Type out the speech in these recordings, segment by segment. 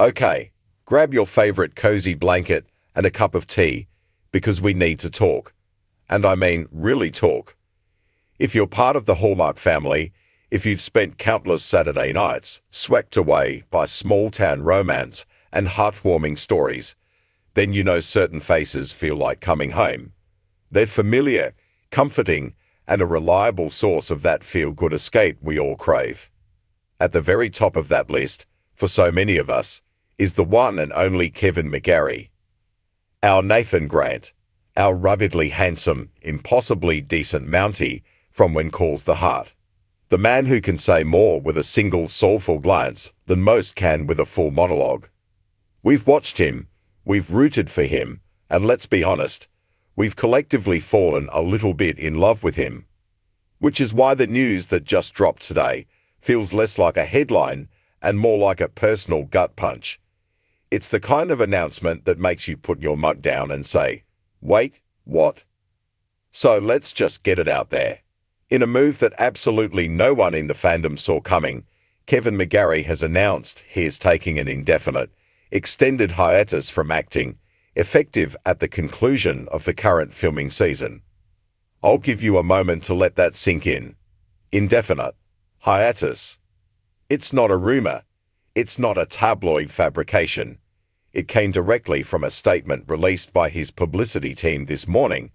Okay, grab your favorite cozy blanket and a cup of tea, because we need to talk. And I mean, really talk. If you're part of the Hallmark family, if you've spent countless Saturday nights swept away by small-town romance and heartwarming stories, then you know certain faces feel like coming home. They're familiar, comforting, and a reliable source of that feel-good escape we all crave. At the very top of that list, for so many of us, is the one and only Kevin McGarry. Our Nathan Grant, our ruggedly handsome, impossibly decent Mountie from When Calls the Heart. The man who can say more with a single soulful glance than most can with a full monologue. We've watched him, we've rooted for him, and let's be honest, we've collectively fallen a little bit in love with him. Which is why the news that just dropped today feels less like a headline and more like a personal gut punch. It's the kind of announcement that makes you put your mug down and say, "Wait, what?" So let's just get it out there. In a move that absolutely no one in the fandom saw coming, Kevin McGarry has announced he is taking an indefinite, extended hiatus from acting, effective at the conclusion of the current filming season. I'll give you a moment to let that sink in. Indefinite hiatus. It's not a rumor. It's not a tabloid fabrication. It came directly from a statement released by his publicity team this morning,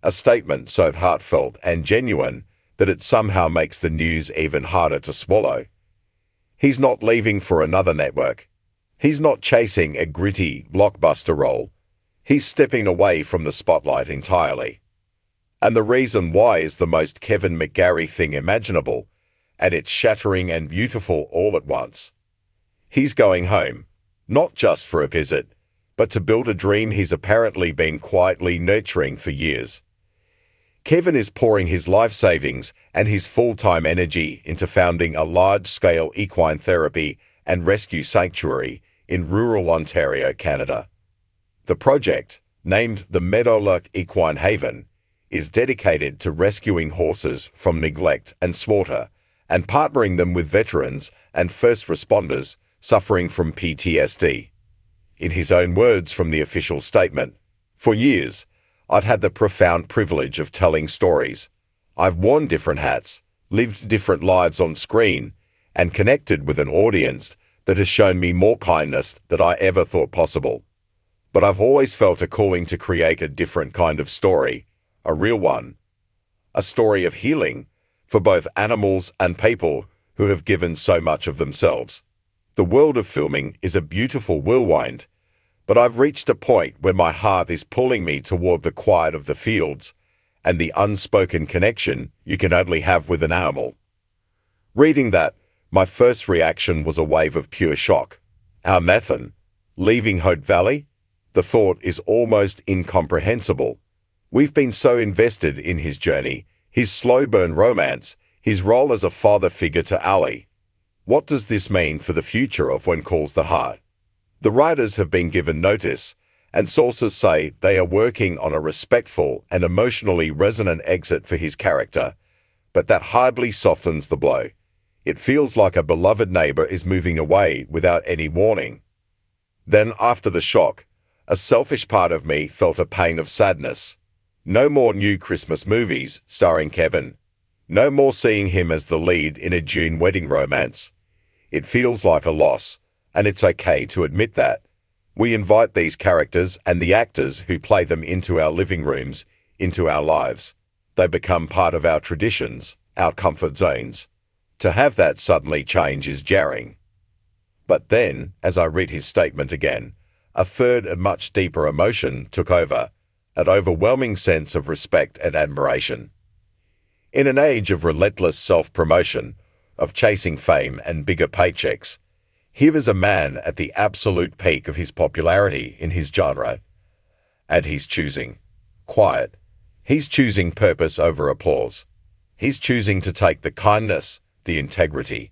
a statement so heartfelt and genuine that it somehow makes the news even harder to swallow. He's not leaving for another network. He's not chasing a gritty blockbuster role. He's stepping away from the spotlight entirely. And the reason why is the most Kevin McGarry thing imaginable, and it's shattering and beautiful all at once. He's going home, not just for a visit, but to build a dream he's apparently been quietly nurturing for years. Kevin is pouring his life savings and his full-time energy into founding a large-scale equine therapy and rescue sanctuary in rural Ontario, Canada. The project, named the Meadowlark Equine Haven, is dedicated to rescuing horses from neglect and slaughter and partnering them with veterans and first responders suffering from PTSD. In his own words from the official statement, "For years, I've had the profound privilege of telling stories. I've worn different hats, lived different lives on screen, and connected with an audience that has shown me more kindness than I ever thought possible. But I've always felt a calling to create a different kind of story, a real one. A story of healing for both animals and people who have given so much of themselves. The world of filming is a beautiful whirlwind, but I've reached a point where my heart is pulling me toward the quiet of the fields and the unspoken connection you can only have with an animal." Reading that, my first reaction was a wave of pure shock. Our Nathan, leaving Hope Valley? The thought is almost incomprehensible. We've been so invested in his journey, his slow-burn romance, his role as a father figure to Ali. What does this mean for the future of When Calls the Heart? The writers have been given notice, and sources say they are working on a respectful and emotionally resonant exit for his character, but that hardly softens the blow. It feels like a beloved neighbor is moving away without any warning. Then, after the shock, a selfish part of me felt a pain of sadness. No more new Christmas movies starring Kevin. No more seeing him as the lead in a June wedding romance. It feels like a loss, and it's okay to admit that. We invite these characters and the actors who play them into our living rooms, into our lives. They become part of our traditions, our comfort zones. To have that suddenly change is jarring. But then, as I read his statement again, a third and much deeper emotion took over, an overwhelming sense of respect and admiration. In an age of relentless self-promotion, of chasing fame and bigger paychecks, here is a man at the absolute peak of his popularity in his genre. And he's choosing quiet. He's choosing purpose over applause. He's choosing to take the kindness, the integrity,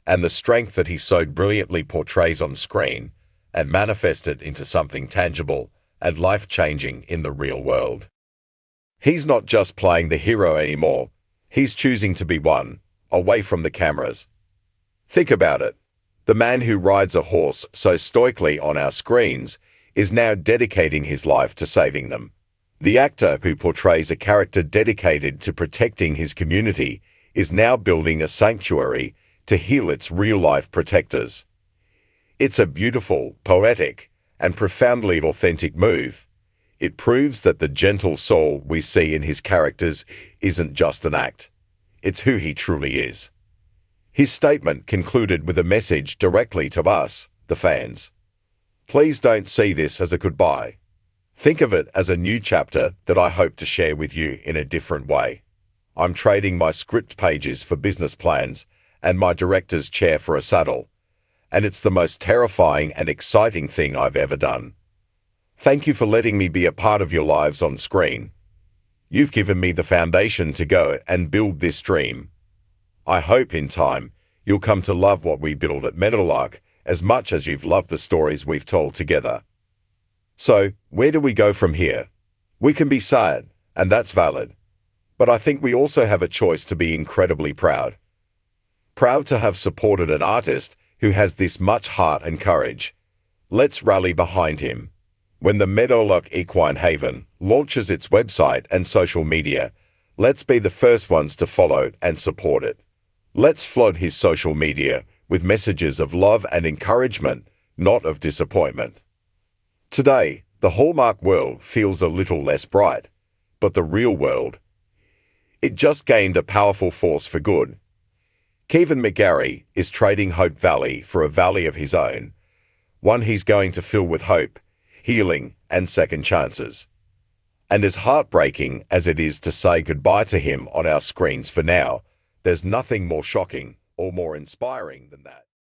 and the strength that he so brilliantly portrays on screen and manifest it into something tangible and life-changing in the real world. He's not just playing the hero anymore. He's choosing to be one, away from the cameras. Think about it. The man who rides a horse so stoically on our screens is now dedicating his life to saving them. The actor who portrays a character dedicated to protecting his community is now building a sanctuary to heal its real-life protectors. It's a beautiful, poetic, and profoundly authentic move. It proves that the gentle soul we see in his characters isn't just an act. It's who he truly is. His statement concluded with a message directly to us, the fans. Please don't see this as a goodbye. Think of it as a new chapter that I hope to share with you in a different way. I'm trading my script pages for business plans and my director's chair for a saddle, and it's the most terrifying and exciting thing I've ever done. Thank you for letting me be a part of your lives on screen. You've given me the foundation to go and build this dream. I hope in time you'll come to love what we build at Meadowlark as much as you've loved the stories we've told together. So, where do we go from here? We can be sad, and that's valid. But I think we also have a choice to be incredibly proud. Proud to have supported an artist who has this much heart and courage. Let's rally behind him. When the Meadowlark Equine Haven launches its website and social media, let's be the first ones to follow and support it. Let's flood his social media with messages of love and encouragement, not of disappointment. Today, the Hallmark world feels a little less bright, but the real world, it just gained a powerful force for good. Kevin McGarry is trading Hope Valley for a valley of his own, one he's going to fill with hope, healing, and second chances. And as heartbreaking as it is to say goodbye to him on our screens for now, there's nothing more shocking or more inspiring than that.